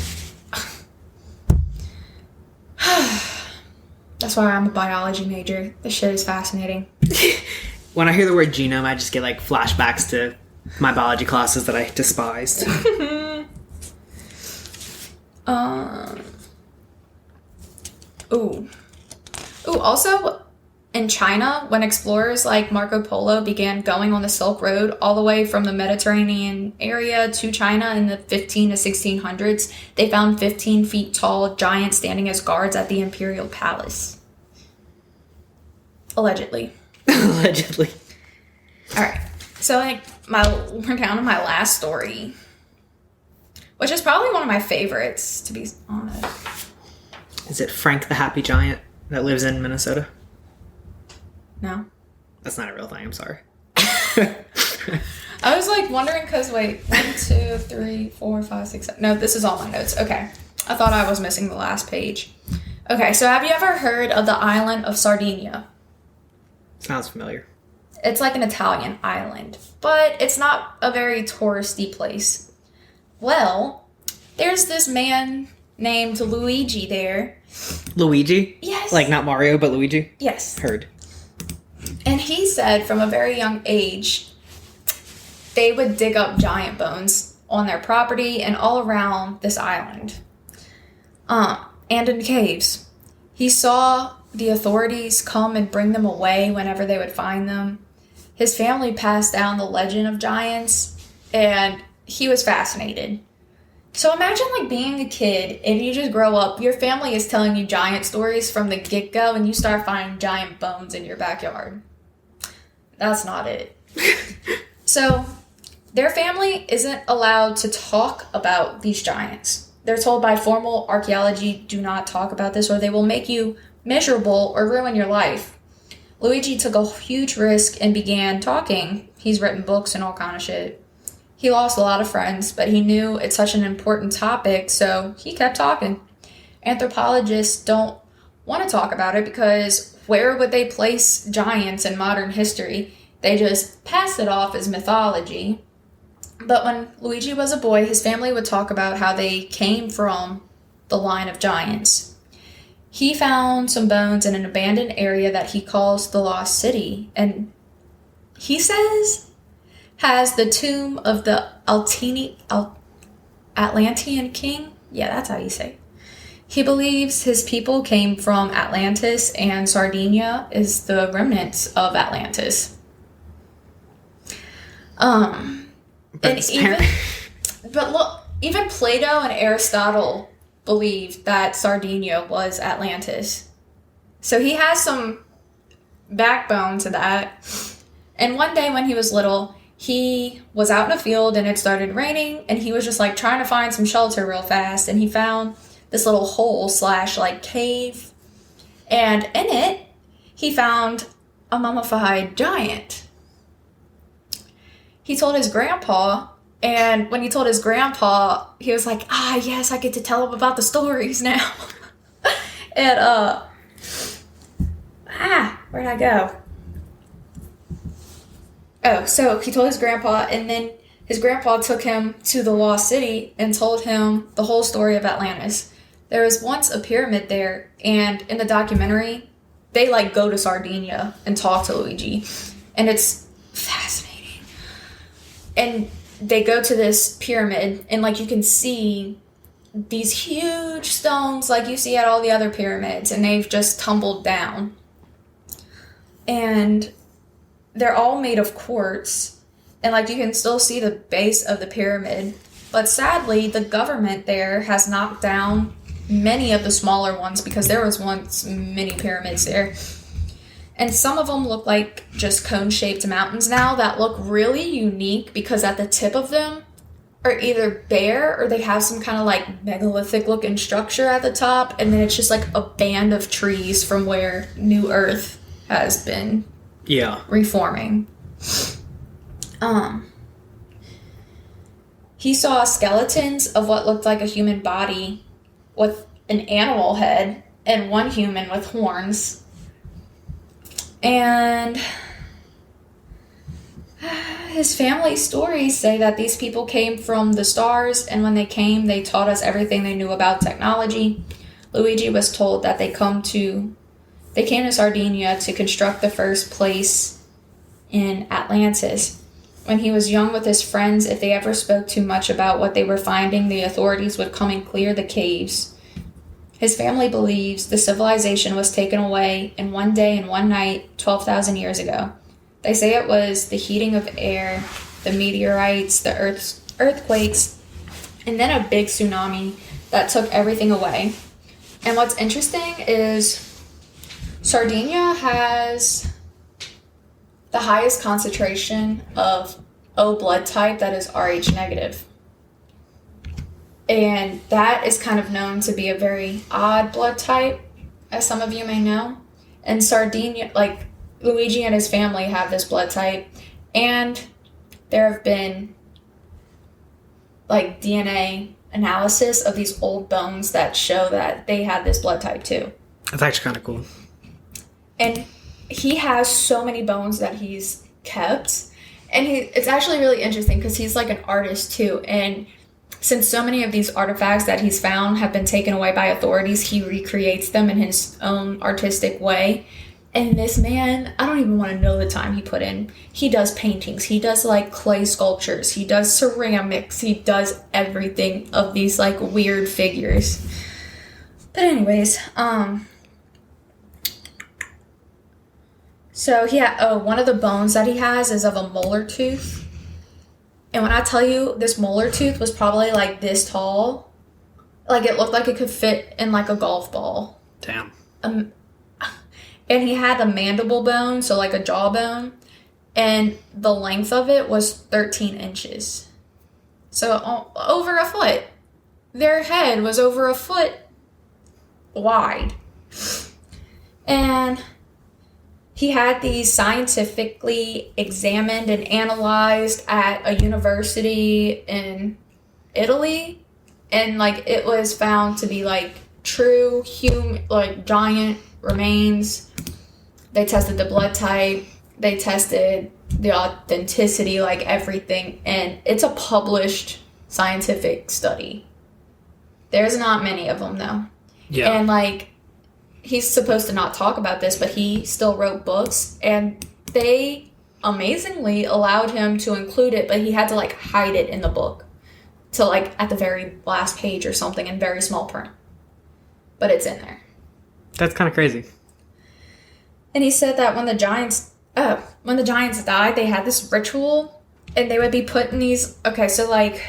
that's why I'm a biology major. This shit is fascinating. When I hear the word genome, I just get, like, flashbacks to my biology classes that I despised. Also, in China, when explorers like Marco Polo began going on the Silk Road all the way from the Mediterranean area to China in the 15 to 1600s, they found 15 feet tall giants standing as guards at the imperial palace. Allegedly. Allegedly. All right. So, like, we're down to my last story, which is probably one of my favorites, to be honest. Is it Frank the Happy Giant that lives in Minnesota? No. That's not a real thing. I'm sorry. I was, like, wondering because, wait, 1, 2, 3, 4, 5, 6, 7. No, this is all my notes. Okay. I thought I was missing the last page. Okay, so have you ever heard of the island of Sardinia? Sounds familiar. It's like an Italian island, but it's not a very touristy place. Well, there's this man named Luigi there. Luigi? Yes. Like, not Mario, but Luigi? Yes. Heard. And he said from a very young age, they would dig up giant bones on their property and all around this island. And in caves. He saw the authorities come and bring them away whenever they would find them. His family passed down the legend of giants, and he was fascinated. So imagine, like, being a kid and you just grow up, your family is telling you giant stories from the get-go, and you start finding giant bones in your backyard. That's not it. So their family isn't allowed to talk about these giants. They're told by formal archaeology, do not talk about this or they will make you miserable or ruin your life. Luigi took a huge risk and began talking. He's written books and all kind of shit. He lost a lot of friends, but he knew it's such an important topic, so he kept talking. Anthropologists don't want to talk about it because where would they place giants in modern history? They just pass it off as mythology. But when Luigi was a boy, his family would talk about how they came from the line of giants. He found some bones in an abandoned area that he calls the Lost City, and he says has the tomb of the Atlantean king. Yeah, that's how you say it. He believes his people came from Atlantis, and Sardinia is the remnants of Atlantis. But look, even Plato and Aristotle believed that Sardinia was Atlantis. So he has some backbone to that. And one day when he was little, he was out in a field and it started raining, and he was just, like, trying to find some shelter real fast, and he found this little hole / like cave, and in it he found a mummified giant. He told his grandpa, and when he told his grandpa, he was like, yes, I get to tell him about the stories now. And where'd I go? Oh, so he told his grandpa, and then his grandpa took him to the Lost City and told him the whole story of Atlantis. There was once a pyramid there, and in the documentary, they, like, go to Sardinia and talk to Luigi, and it's fascinating. And they go to this pyramid, and, like, you can see these huge stones like you see at all the other pyramids, and they've just tumbled down. And they're all made of quartz, and, like, you can still see the base of the pyramid. But sadly, the government there has knocked down many of the smaller ones because there was once many pyramids there. And some of them look like just cone-shaped mountains now that look really unique because at the tip of them are either bare or they have some kind of like megalithic looking structure at the top, and then it's just like a band of trees from where New Earth has been reforming. He saw skeletons of what looked like a human body with an animal head and one human with horns. And his family stories say that these people came from the stars, and when they came, they taught us everything they knew about technology. Luigi was told that they came to Sardinia to construct the first place in Atlantis. When he was young with his friends, if they ever spoke too much about what they were finding, the authorities would come and clear the caves. His family believes the civilization was taken away in one day and one night 12,000 years ago. They say it was the heating of air, the meteorites, the earthquakes, and then a big tsunami that took everything away. And what's interesting is Sardinia has the highest concentration of O blood type that is Rh negative. And that is kind of known to be a very odd blood type, as some of you may know. And Sardinia, like Luigi and his family have this blood type, and there have been like DNA analysis of these old bones that show that they had this blood type too. That's actually kind of cool. And he has so many bones that he's kept, and it's actually really interesting because he's like an artist too, and since so many of these artifacts that he's found have been taken away by authorities, he recreates them in his own artistic way. And this man, I don't even want to know the time he put in. He does paintings. He does like clay sculptures. He does ceramics. He does everything of these like weird figures. But anyways, so yeah, one of the bones that he has is of a molar tooth. And when I tell you this molar tooth was probably like this tall, like it looked like it could fit in like a golf ball. Damn. And he had a mandible bone, so like a jawbone, and the length of it was 13 inches. So over a foot. Their head was over a foot wide. And he had these scientifically examined and analyzed at a university in Italy, and like it was found to be like true like giant remains. They tested the blood type, they tested the authenticity, like everything, and it's a published scientific study. There's not many of them though. Yeah. And like he's supposed to not talk about this, but he still wrote books, and they amazingly allowed him to include it, but he had to like hide it in the book to like at the very last page or something in very small print. But it's in there. That's kind of crazy. And he said that when the giants died, they had this ritual, and they would be put in these, okay, so like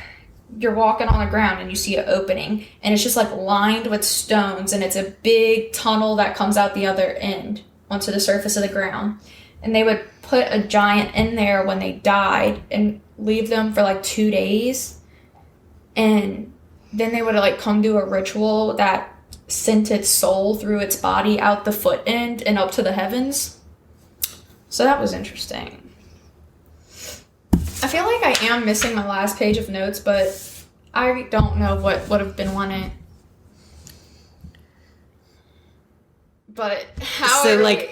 you're walking on the ground and you see an opening, and it's just like lined with stones, and it's a big tunnel that comes out the other end onto the surface of the ground. And they would put a giant in there when they died and leave them for like 2 days. And then they would like come do a ritual that sent its soul through its body out the foot end and up to the heavens. So that was interesting. I feel like I am missing my last page of notes, but I don't know what would have been on it. But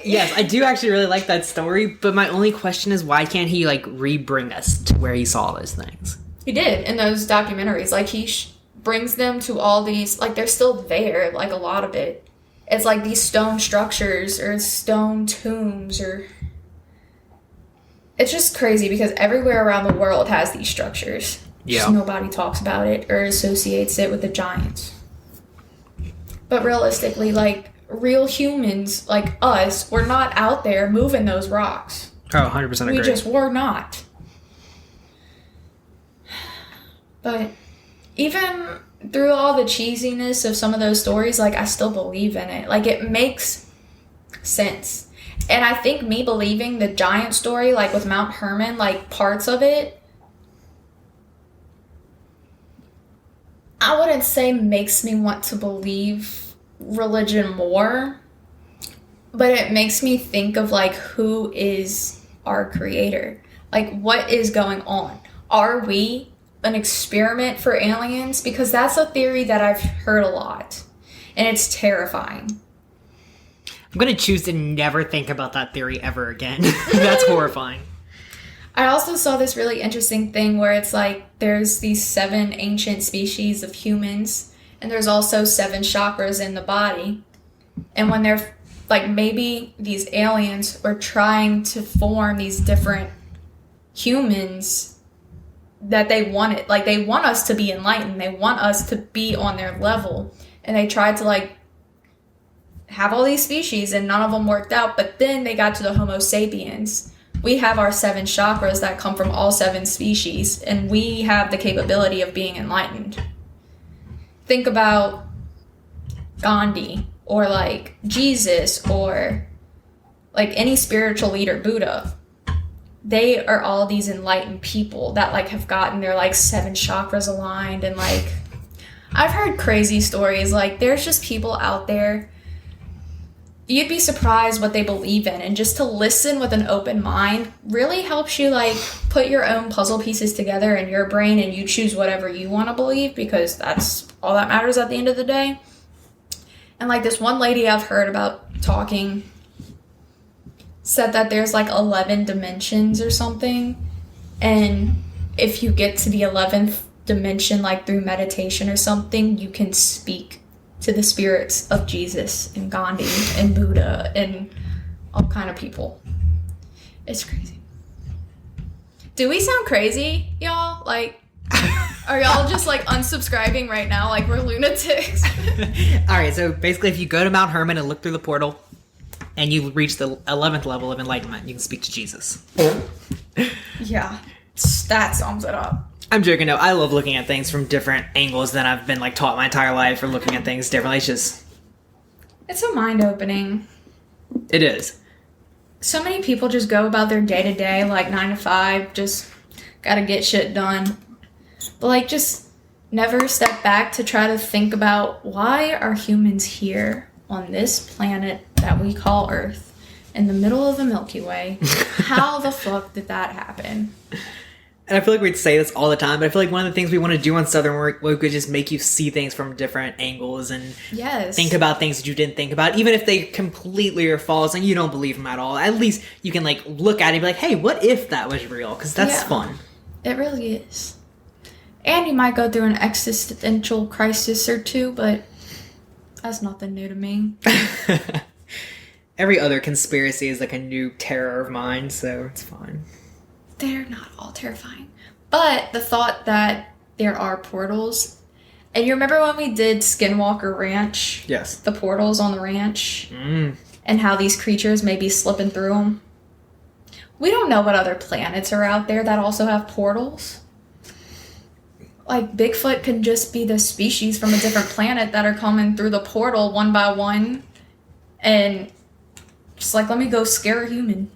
yes, I do actually really like that story, but my only question is why can't he like re-bring us to where he saw those things? He did in those documentaries. Like he brings them to all these, like they're still there, like a lot of it. It's like these stone structures or stone tombs, or it's just crazy because everywhere around the world has these structures. Yeah. Just nobody talks about it or associates it with the giants. But realistically, like real humans like us, we're not out there moving those rocks. Oh, 100% agree. We just were not. But even through all the cheesiness of some of those stories, like, I still believe in it. Like, it makes sense. And I think me believing the giant story, like with Mount Hermon, like parts of it, I wouldn't say makes me want to believe religion more, but it makes me think of like, who is our creator? Like, what is going on? Are we an experiment for aliens? Because that's a theory that I've heard a lot, and it's terrifying. I'm going to choose to never think about that theory ever again. That's horrifying. I also saw this really interesting thing where it's like there's these 7 ancient species of humans, and there's also 7 chakras in the body. And when they're like, maybe these aliens are trying to form these different humans that they wanted. Like, they want us to be enlightened. They want us to be on their level. And they tried to like have all these species, and none of them worked out. But then they got to the Homo sapiens. We have our 7 chakras that come from all 7 species, and we have the capability of being enlightened. Think about Gandhi, or like Jesus, or like any spiritual leader, Buddha. They are all these enlightened people that like have gotten their like 7 chakras aligned. And like, I've heard crazy stories. Like, there's just people out there, you'd be surprised what they believe in. And just to listen with an open mind really helps you like put your own puzzle pieces together in your brain, and you choose whatever you want to believe, because that's all that matters at the end of the day. And like, this one lady I've heard about talking said that there's like 11 dimensions or something. And if you get to the 11th dimension, like through meditation or something, you can speak to the spirits of Jesus and Gandhi and Buddha and all kind of people. It's crazy. Do we sound crazy, y'all? Like, are y'all just like unsubscribing right now like we're lunatics? Alright, so basically if you go to Mount Hermon and look through the portal, and you reach the 11th level of enlightenment, you can speak to Jesus. Yeah, that sums it up. I'm joking, no. I love looking at things from different angles than I've been like taught my entire life, or looking at things differently. It's a mind-opening. It is. So many people just go about their day-to-day, like 9 to 5, just gotta get shit done. But like, just never step back to try to think about, why are humans here on this planet that we call Earth, in the middle of the Milky Way? How the fuck did that happen? And I feel like we'd say this all the time, but I feel like one of the things we want to do on Southern Work would just make you see things from different angles and think about things that you didn't think about, even if they completely are false and you don't believe them at all. At least you can like look at it and be like, hey, what if that was real? Because that's fun. It really is. And you might go through an existential crisis or two, but that's nothing new to me. Every other conspiracy is like a new terror of mine, so it's fine. They're not all terrifying. But the thought that there are portals, and you remember when we did Skinwalker Ranch? Yes. The portals on the ranch? And how these creatures may be slipping through them? We don't know what other planets are out there that also have portals. Like, Bigfoot can just be the species from a different planet that are coming through the portal one by one, and just like, let me go scare a human.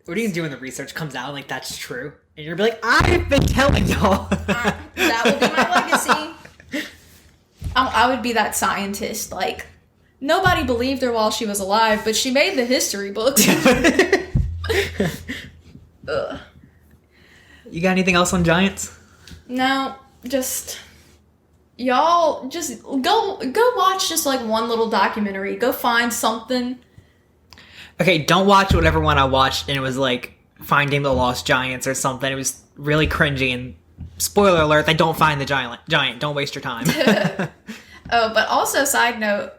What are you gonna do when the research comes out and like that's true? And you're gonna be like, I've been telling y'all. That would be my legacy. I would be that scientist. Like, nobody believed her while she was alive, but she made the history books. Ugh. You got anything else on giants? No, just y'all just go watch just like one little documentary. Go find something. Okay, don't watch whatever one I watched and it was like Finding the Lost Giants or something. It was really cringy, and spoiler alert, they don't find the giant. Don't waste your time. Oh, but also side note,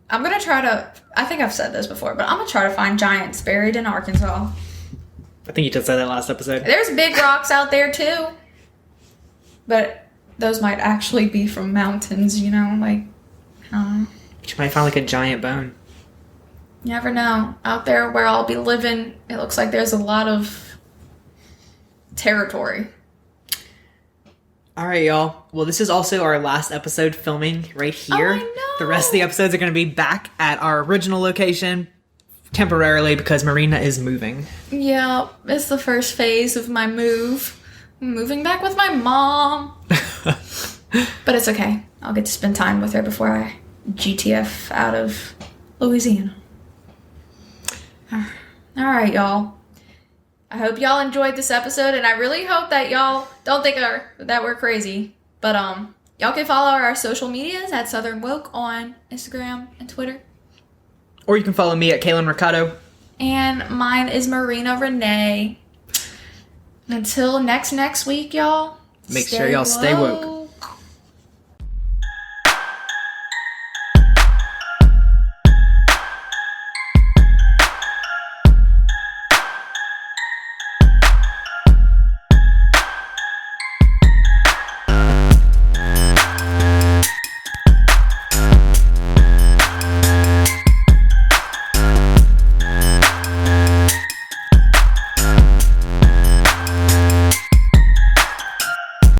I'm gonna try to, I think I've said this before, but I'm gonna try to find giants buried in Arkansas. I think you just said that last episode. There's big rocks out there too. But those might actually be from mountains, you know, like, I don't know. But you might find like a giant bone. You never know. Out there where I'll be living, it looks like there's a lot of territory. All right, y'all. Well, this is also our last episode filming right here. Oh, I know. The rest of the episodes are going to be back at our original location temporarily because Marina is moving. Yeah, it's the first phase of my move. I'm moving back with my mom. But it's okay. I'll get to spend time with her before I GTF out of Louisiana. All right, y'all. I hope y'all enjoyed this episode, and I really hope that y'all don't think that we're crazy. But y'all can follow our social medias at Southern Woke on Instagram and Twitter. Or you can follow me at Kaylin Ricardo. And mine is Marina Renee. Until next week, y'all. Make sure y'all stay woke.